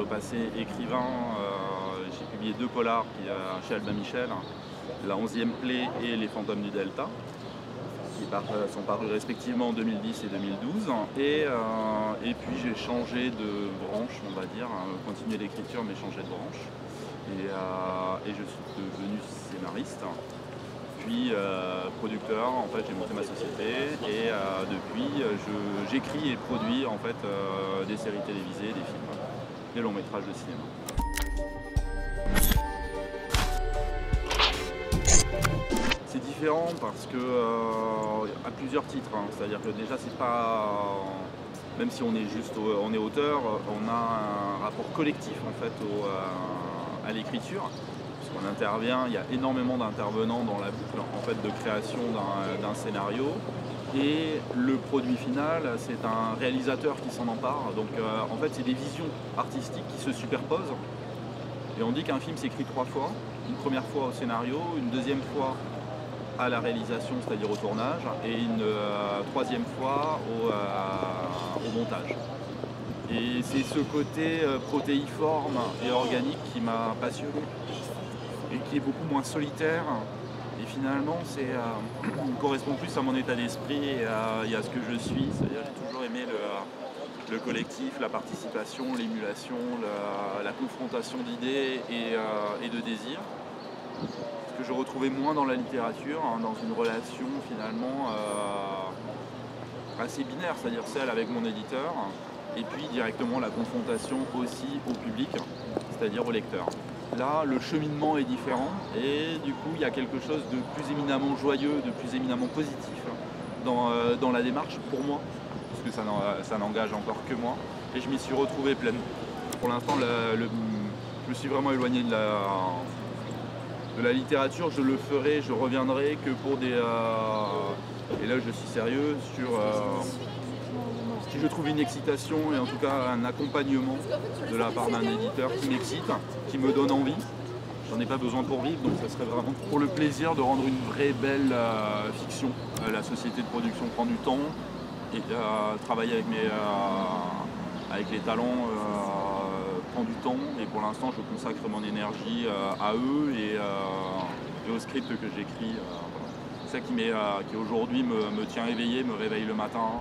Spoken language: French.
le passé écrivain, j'ai publié 2 polars chez Albin Michel, La 11e plaie et Les fantômes du Delta, qui sont parus respectivement en 2010 et 2012. Et puis j'ai changé de branche, on va dire, continué l'écriture mais changé de branche. Et je suis devenu scénariste, puis producteur. En fait, j'ai monté ma société et depuis, j'écris et produis en fait des séries télévisées, des films, des longs métrages de cinéma. C'est différent parce que à plusieurs titres, hein. C'est-à-dire que déjà c'est pas, même si on est auteur, on a un rapport collectif en fait à l'écriture. On intervient, il y a énormément d'intervenants dans la boucle en fait, de création d'un scénario, et le produit final, c'est un réalisateur qui s'en empare. Donc en fait, c'est des visions artistiques qui se superposent, et on dit qu'un film s'écrit 3 fois, une première fois au scénario, une deuxième fois à la réalisation, c'est-à-dire au tournage, et une troisième fois au montage. Et c'est ce côté protéiforme et organique qui m'a passionné, et qui est beaucoup moins solitaire, et finalement correspond plus à mon état d'esprit et à ce que je suis. C'est-à-dire j'ai toujours aimé le collectif, la participation, l'émulation, la confrontation d'idées et de désirs, ce que je retrouvais moins dans la littérature, hein, dans une relation finalement assez binaire, c'est-à-dire celle avec mon éditeur, et puis directement la confrontation aussi au public, c'est-à-dire au lecteur. Là, le cheminement est différent, et du coup, il y a quelque chose de plus éminemment joyeux, de plus éminemment positif dans la démarche pour moi, parce que ça n'engage encore que moi, et je m'y suis retrouvé pleinement. Pour l'instant, je me suis vraiment éloigné de la littérature. Je le ferai, je reviendrai que pour des... et là, je suis sérieux sur... si je trouve une excitation et en tout cas un accompagnement de la part d'un éditeur qui m'excite, qui me donne envie, j'en ai pas besoin pour vivre, donc ça serait vraiment pour le plaisir de rendre une vraie belle fiction. La société de production prend du temps, et travailler avec les talents prend du temps, et pour l'instant je consacre mon énergie à eux et au script que j'écris. C'est ça qui aujourd'hui me tient éveillé, me réveille le matin.